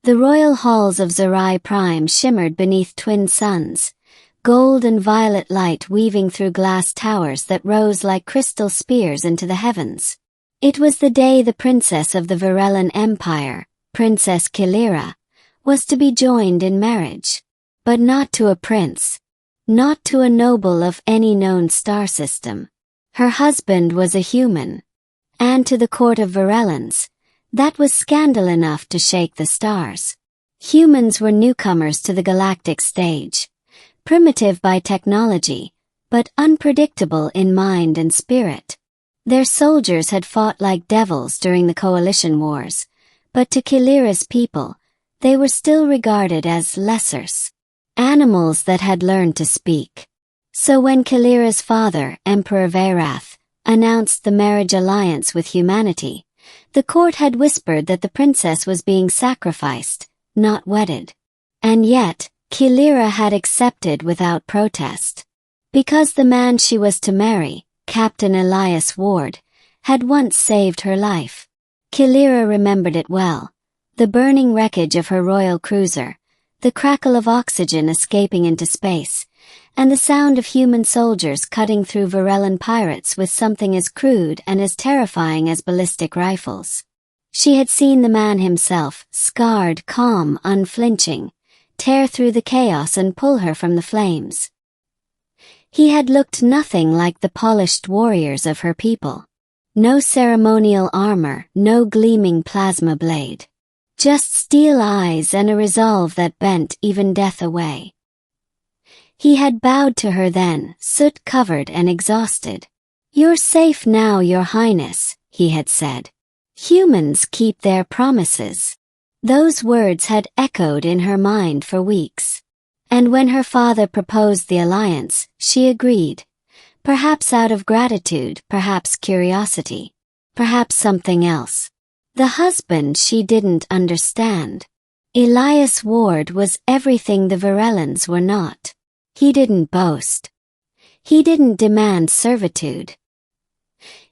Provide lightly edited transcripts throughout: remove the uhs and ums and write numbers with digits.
The royal halls of Zerai Prime shimmered beneath twin suns, gold and violet light weaving through glass towers that rose like crystal spears into the heavens. It was the day the princess of the Virellan Empire, Princess Kaelira, was to be joined in marriage. But not to a prince. Not to a noble of any known star system. Her husband was a human. And to the court of Virellans, that was scandal enough to shake the stars. Humans were newcomers to the galactic stage. Primitive by technology, but unpredictable in mind and spirit. Their soldiers had fought like devils during the coalition wars, but to Kaelira's people, they were still regarded as lessers. Animals that had learned to speak. So when Kaelira's father, Emperor Veyrath, announced the marriage alliance with humanity, the court had whispered that the princess was being sacrificed, not wedded. And yet, Kaelira had accepted without protest. Because the man she was to marry, Captain Elias Ward, had once saved her life. Kaelira remembered it well. The burning wreckage of her royal cruiser, the crackle of oxygen escaping into space, and the sound of human soldiers cutting through Virellan pirates with something as crude and as terrifying as ballistic rifles. She had seen the man himself, scarred, calm, unflinching, tear through the chaos and pull her from the flames. He had looked nothing like the polished warriors of her people. No ceremonial armor, no gleaming plasma blade. Just steel eyes and a resolve that bent even death away. He had bowed to her then, soot-covered and exhausted. "You're safe now, Your Highness," he had said. "Humans keep their promises." Those words had echoed in her mind for weeks. And when her father proposed the alliance, she agreed. Perhaps out of gratitude, perhaps curiosity, perhaps something else. The husband she didn't understand. Elias Ward was everything the Virellans were not. He didn't boast. He didn't demand servitude.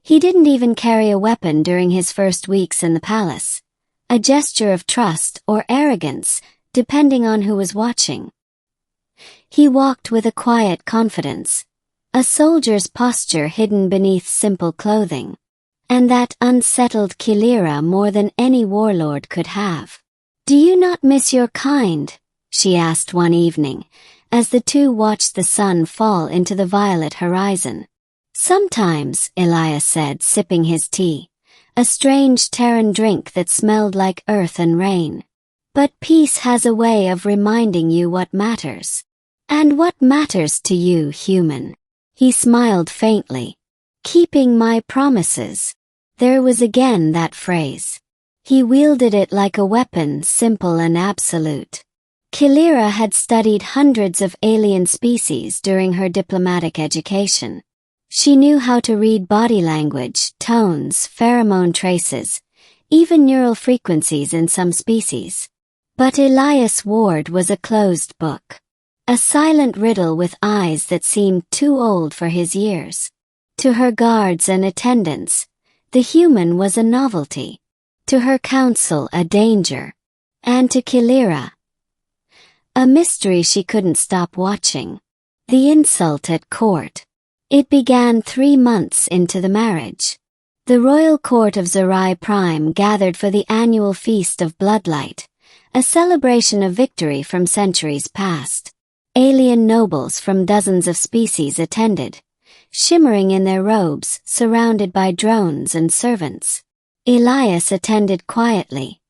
He didn't even carry a weapon during his first weeks in the palace. A gesture of trust or arrogance, depending on who was watching. He walked with a quiet confidence, a soldier's posture hidden beneath simple clothing, and that unsettled Kaelira more than any warlord could have. "Do you not miss your kind?" she asked one evening, as the two watched the sun fall into the violet horizon. "Sometimes," Elias said, sipping his tea. A strange Terran drink that smelled like earth and rain. "But peace has a way of reminding you what matters. And what matters to you, human?" He smiled faintly. "Keeping my promises." There was again that phrase. He wielded it like a weapon, simple and absolute. Kaelira had studied hundreds of alien species during her diplomatic education. She knew how to read body language, tones, pheromone traces, even neural frequencies in some species. But Elias Ward was a closed book. A silent riddle with eyes that seemed too old for his years. To her guards and attendants, the human was a novelty. To her council, a danger. And to Kaelira, a mystery she couldn't stop watching. The insult at court. It began 3 months into the marriage. The royal court of Zerai Prime gathered for the annual feast of Bloodlight, a celebration of victory from centuries past. Alien nobles from dozens of species attended, shimmering in their robes, surrounded by drones and servants. Elias attended quietly,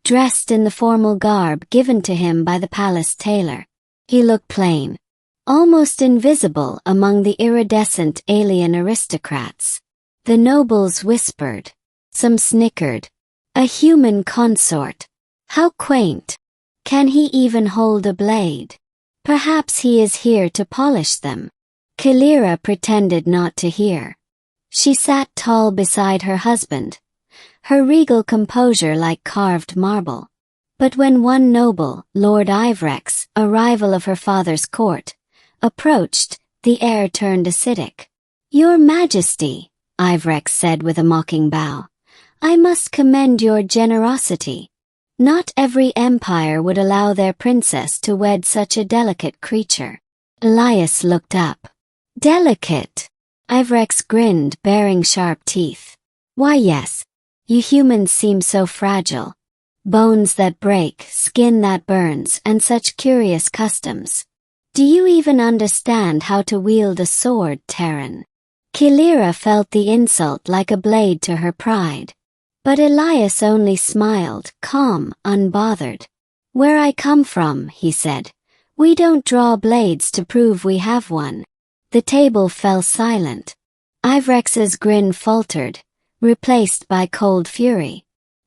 dressed in the formal garb given to him by the palace tailor. He looked plain. Almost invisible among the iridescent alien aristocrats. The nobles whispered. Some snickered. A human consort. How quaint. Can he even hold a blade? Perhaps he is here to polish them. Kaelira pretended not to hear. She sat tall beside her husband, her regal composure like carved marble. But when one noble, Lord Ivrex, a rival of her father's court, approached, the air turned acidic. "Your Majesty," Ivrex said with a mocking bow, "I must commend your generosity." Not every empire would allow their princess to wed such a delicate creature. Elias looked up. Delicate? Ivrex grinned, baring sharp teeth. Why yes. You humans seem so fragile. Bones that break, skin that burns, and such curious customs. Do you even understand how to wield a sword, Terran? Kaelira felt the insult like a blade to her pride. But Elias only smiled, calm, unbothered. Where I come from, he said, we don't draw blades to prove we have one. The table fell silent. Ivrex's grin faltered, replaced by cold fury.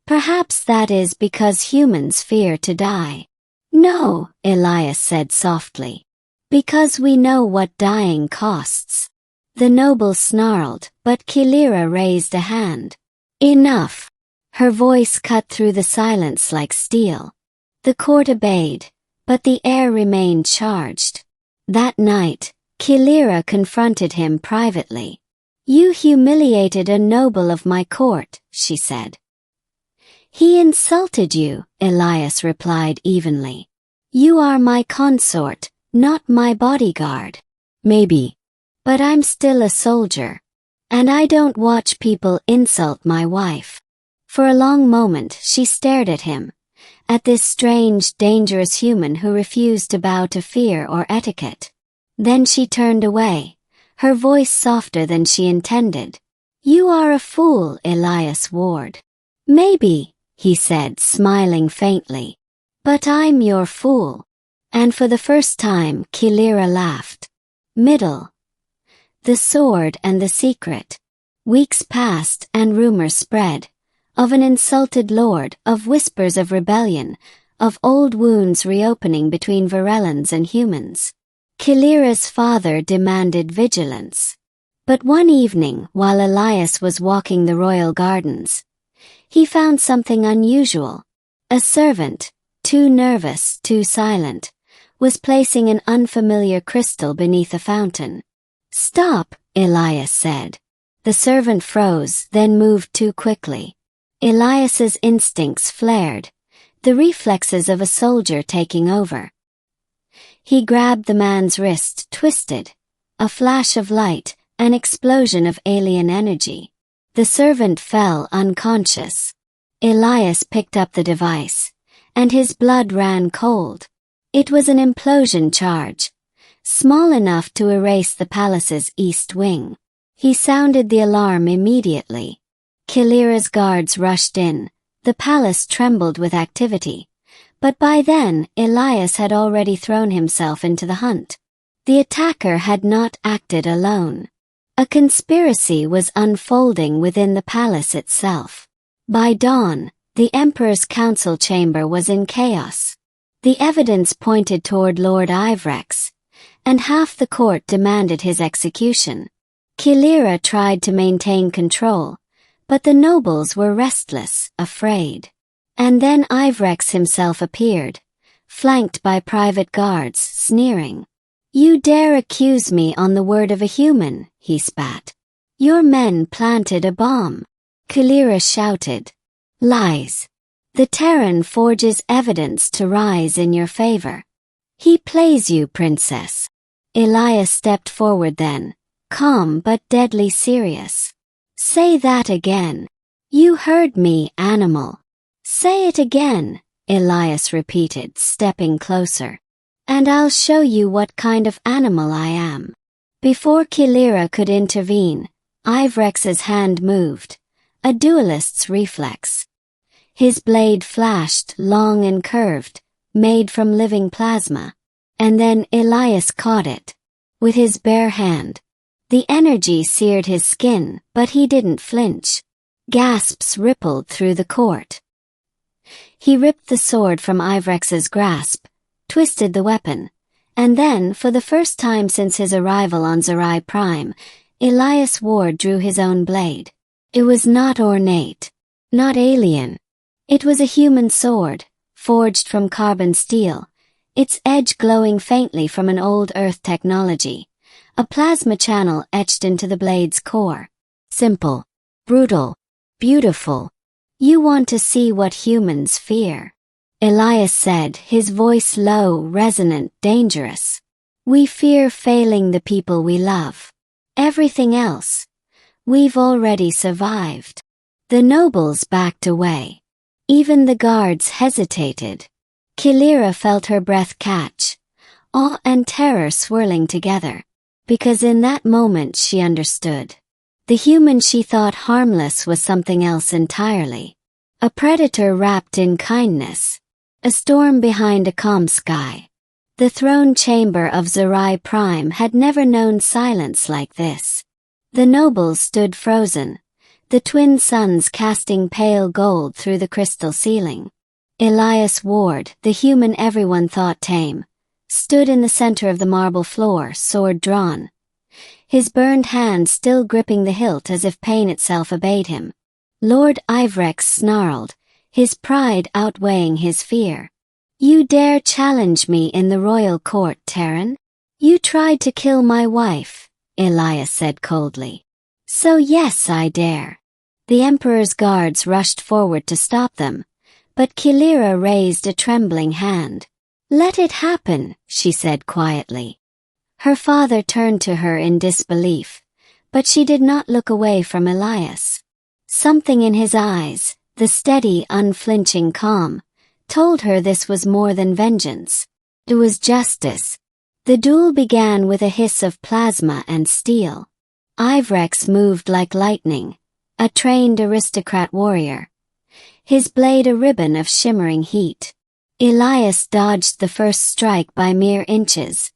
Perhaps that is because humans fear to die. No, Elias said softly. Because we know what dying costs. The noble snarled, but Kaelira raised a hand. Enough. Her voice cut through the silence like steel. The court obeyed, but the air remained charged. That night, Kaelira confronted him privately. You humiliated a noble of my court, she said. He insulted you, Elias replied evenly. You are my consort, not my bodyguard. Maybe. But I'm still a soldier. And I don't watch people insult my wife. For a long moment she stared at him, at this strange, dangerous human who refused to bow to fear or etiquette. Then she turned away, her voice softer than she intended. You are a fool, Elias Ward. Maybe, he said, smiling faintly. But I'm your fool. And for the first time Kaelira laughed. Middle. The sword and the secret. Weeks passed and rumors spread. Of an insulted lord, of whispers of rebellion, of old wounds reopening between Virellans and humans. Kaelira's father demanded vigilance. But one evening, while Elias was walking the royal gardens, he found something unusual. A servant, too nervous, too silent, was placing an unfamiliar crystal beneath a fountain. Stop, Elias said. The servant froze, then moved too quickly. Elias's instincts flared, the reflexes of a soldier taking over. He grabbed the man's wrist, twisted. A flash of light, an explosion of alien energy. The servant fell unconscious. Elias picked up the device, and his blood ran cold. It was an implosion charge, small enough to erase the palace's east wing. He sounded the alarm immediately. Kaelira's guards rushed in. The palace trembled with activity. But by then, Elias had already thrown himself into the hunt. The attacker had not acted alone. A conspiracy was unfolding within the palace itself. By dawn, the Emperor's council chamber was in chaos. The evidence pointed toward Lord Ivrex, and half the court demanded his execution. Kaelira tried to maintain control, but the nobles were restless, afraid. And then Ivrex himself appeared, flanked by private guards, sneering. You dare accuse me on the word of a human, he spat. Your men planted a bomb. Kaelira shouted. Lies. The Terran forges evidence to rise in your favor. He plays you, princess. Elias stepped forward then, calm but deadly serious. Say that again. You heard me, animal. Say it again, Elias repeated, stepping closer. And I'll show you what kind of animal I am. Before Kaelira could intervene, Ivrex's hand moved, a duelist's reflex. His blade flashed, long and curved, made from living plasma. And then Elias caught it. With his bare hand. The energy seared his skin, but he didn't flinch. Gasps rippled through the court. He ripped the sword from Ivrex's grasp, twisted the weapon, and then, for the first time since his arrival on Zerai Prime, Elias Ward drew his own blade. It was not ornate, not alien. It was a human sword, forged from carbon steel, its edge glowing faintly from an old Earth technology. A plasma channel etched into the blade's core. Simple, brutal, beautiful. You want to see what humans fear. Elias said, his voice low, resonant, dangerous. We fear failing the people we love. Everything else, we've already survived. The nobles backed away. Even the guards hesitated. Kaelira felt her breath catch, awe and terror swirling together, because in that moment she understood. The human she thought harmless was something else entirely. A predator wrapped in kindness. A storm behind a calm sky. The throne chamber of Zerai Prime had never known silence like this. The nobles stood frozen, the twin suns casting pale gold through the crystal ceiling. Elias Ward, the human everyone thought tame, stood in the center of the marble floor, sword drawn. His burned hand still gripping the hilt as if pain itself obeyed him. Lord Ivrex snarled, his pride outweighing his fear. You dare challenge me in the royal court, Terran? You tried to kill my wife, Elias said coldly. So yes, I dare. The Emperor's guards rushed forward to stop them, but Kaelira raised a trembling hand. Let it happen, she said quietly. Her father turned to her in disbelief, but she did not look away from Elias. Something in his eyes, the steady, unflinching calm, told her this was more than vengeance. It was justice. The duel began with a hiss of plasma and steel. Ivrex moved like lightning, a trained aristocrat warrior. His blade a ribbon of shimmering heat. Elias dodged the first strike by mere inches,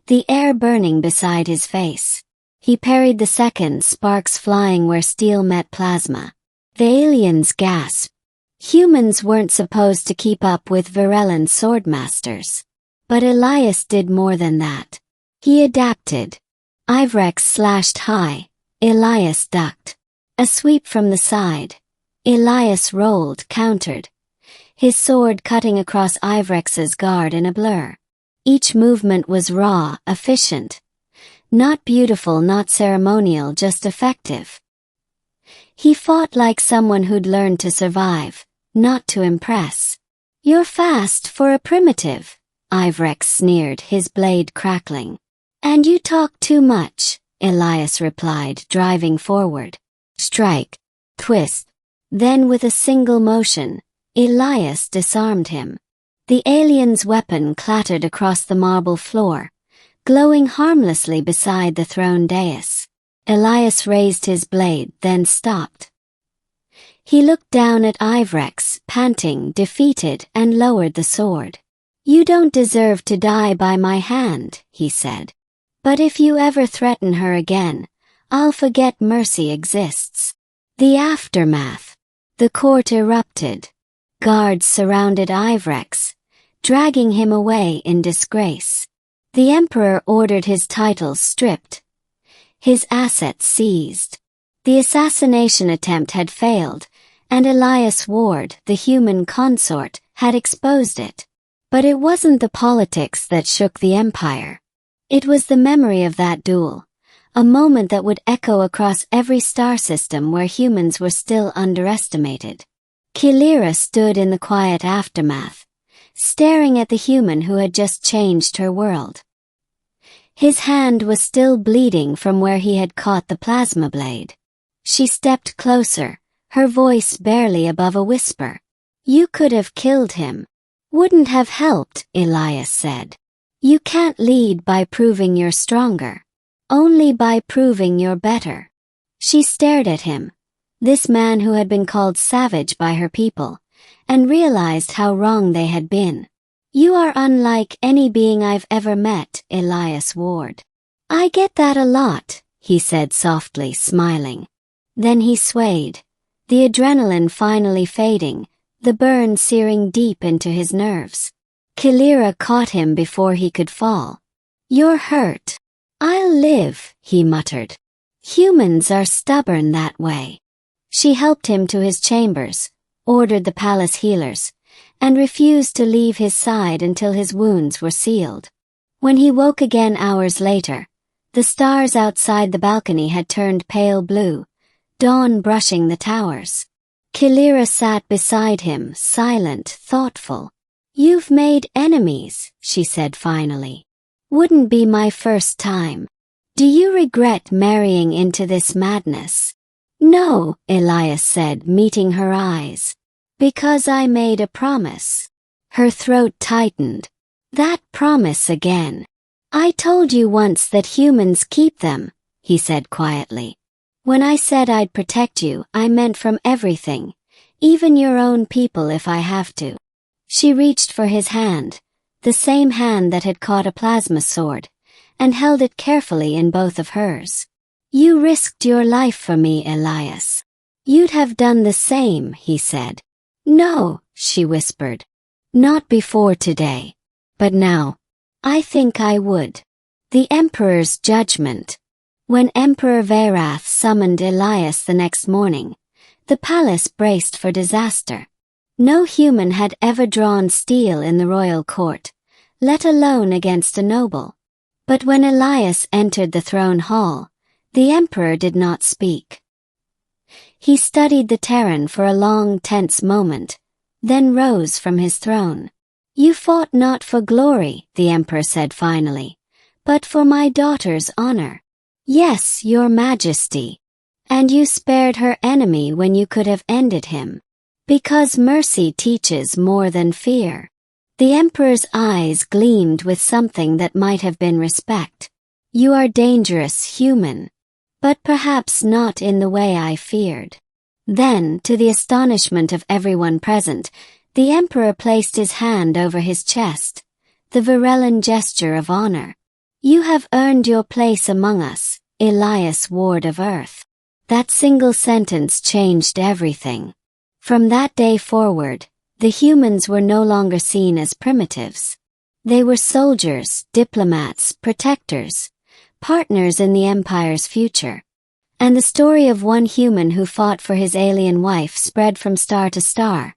the air burning beside his face. He parried the second, sparks flying where steel met plasma. The aliens gasped. Humans weren't supposed to keep up with Virellan swordmasters. But Elias did more than that. He adapted. Ivrex slashed high. Elias ducked. A sweep from the side. Elias rolled, countered. His sword cutting across Ivrex's guard in a blur. Each movement was raw, efficient. Not beautiful, not ceremonial, just effective. He fought like someone who'd learned to survive, not to impress. You're fast for a primitive, Ivrex sneered, his blade crackling. And you talk too much, Elias replied, driving forward. Strike. Twist. Then with a single motion, Elias disarmed him. The alien's weapon clattered across the marble floor, glowing harmlessly beside the throne dais. Elias raised his blade, then stopped. He looked down at Ivrex, panting, defeated, and lowered the sword. You don't deserve to die by my hand, he said. But if you ever threaten her again, I'll forget mercy exists. The aftermath. The court erupted. Guards surrounded Ivrex, dragging him away in disgrace. The Emperor ordered his titles stripped, his assets seized. The assassination attempt had failed, and Elias Ward, the human consort, had exposed it. But it wasn't the politics that shook the Empire. It was the memory of that duel, a moment that would echo across every star system where humans were still underestimated. Kaelira stood in the quiet aftermath, staring at the human who had just changed her world. His hand was still bleeding from where he had caught the plasma blade. She stepped closer, her voice barely above a whisper. You could have killed him. Wouldn't have helped, Elias said. You can't lead by proving you're stronger. Only by proving you're better. She stared at him, this man who had been called savage by her people, and realized how wrong they had been. You are unlike any being I've ever met, Elias Ward. I get that a lot, he said softly, smiling. Then he swayed, the adrenaline finally fading, the burn searing deep into his nerves. Kaelira caught him before he could fall. You're hurt. I'll live, he muttered. Humans are stubborn that way. She helped him to his chambers, ordered the palace healers, and refused to leave his side until his wounds were sealed. When he woke again hours later, the stars outside the balcony had turned pale blue, dawn brushing the towers. Kaelira sat beside him, silent, thoughtful. "You've made enemies," she said finally. "Wouldn't be my first time. Do you regret marrying into this madness?" "No," Elias said, meeting her eyes. "Because I made a promise." Her throat tightened. "That promise again." "I told you once that humans keep them," he said quietly. "When I said I'd protect you, I meant from everything, even your own people if I have to." She reached for his hand, the same hand that had caught a plasma sword, and held it carefully in both of hers. "You risked your life for me, Elias. You'd have done the same," he said. "No," she whispered. "Not before today. But now, I think I would." The Emperor's judgment. When Emperor Varath summoned Elias the next morning, the palace braced for disaster. No human had ever drawn steel in the royal court, let alone against a noble. But when Elias entered the throne hall, the emperor did not speak. He studied the Terran for a long, tense moment, then rose from his throne. "You fought not for glory," the emperor said finally, "but for my daughter's honor." "Yes, your majesty. And you spared her enemy when you could have ended him. Because mercy teaches more than fear." The emperor's eyes gleamed with something that might have been respect. "You are dangerous, human. But perhaps not in the way I feared." Then, to the astonishment of everyone present, the emperor placed his hand over his chest, the Virellan gesture of honor. "You have earned your place among us, Elias Ward of Earth." That single sentence changed everything. From that day forward, the humans were no longer seen as primitives. They were soldiers, diplomats, protectors, partners in the Empire's future. And the story of one human who fought for his alien wife spread from star to star,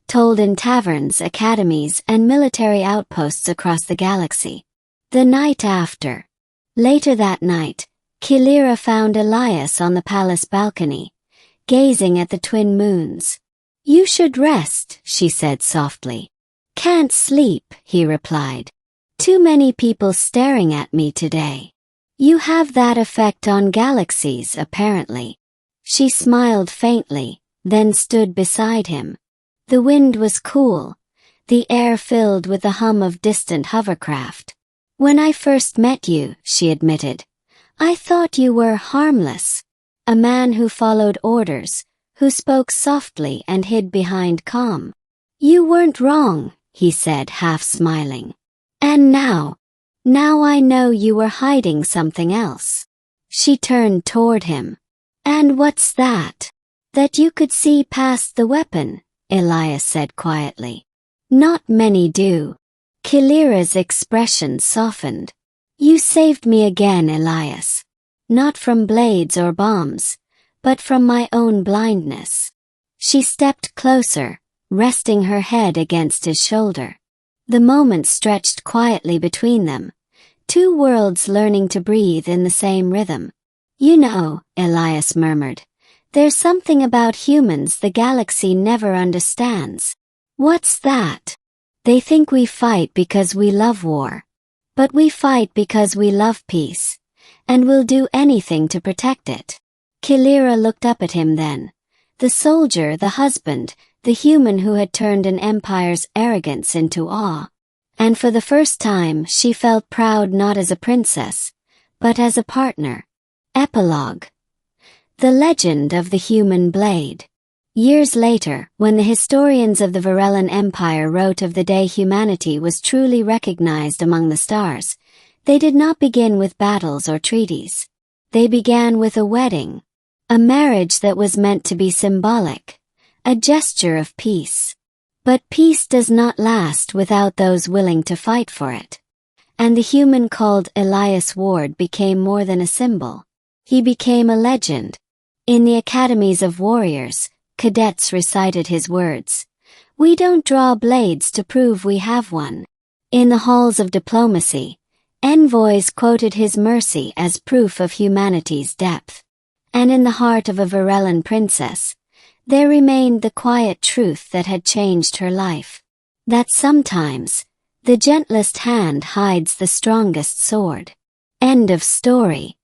told in taverns, academies, and military outposts across the galaxy. The night after. Later that night, Kaelira found Elias on the palace balcony, gazing at the twin moons. "You should rest," she said softly. "Can't sleep," he replied. "Too many people staring at me today." "You have that effect on galaxies, apparently." She smiled faintly, then stood beside him. The wind was cool, the air filled with the hum of distant hovercraft. "When I first met you," she admitted, "I thought you were harmless. A man who followed orders, who spoke softly and hid behind calm." "You weren't wrong," he said, half smiling. "And now I know you were hiding something else." She turned toward him. "And what's that?" "That you could see past the weapon," Elias said quietly. "Not many do." Kaelira's expression softened. "You saved me again, Elias. Not from blades or bombs, but from my own blindness." She stepped closer, resting her head against his shoulder. The moment stretched quietly between them, two worlds learning to breathe in the same rhythm. "You know," Elias murmured, "there's something about humans the galaxy never understands." "What's that?" "They think we fight because we love war. But we fight because we love peace, and we'll do anything to protect it." Kaelira looked up at him then. The soldier, the husband, the human who had turned an empire's arrogance into awe. And for the first time she felt proud not as a princess, but as a partner. Epilogue. The Legend of the Human Blade. Years later, when the historians of the Virellan Empire wrote of the day humanity was truly recognized among the stars, they did not begin with battles or treaties. They began with a wedding. A marriage that was meant to be symbolic, a gesture of peace. But peace does not last without those willing to fight for it. And the human called Elias Ward became more than a symbol. He became a legend. In the academies of warriors, cadets recited his words. "We don't draw blades to prove we have one." In the halls of diplomacy, envoys quoted his mercy as proof of humanity's depth. And in the heart of a Virellan princess, there remained the quiet truth that had changed her life. That sometimes, the gentlest hand hides the strongest sword. End of story.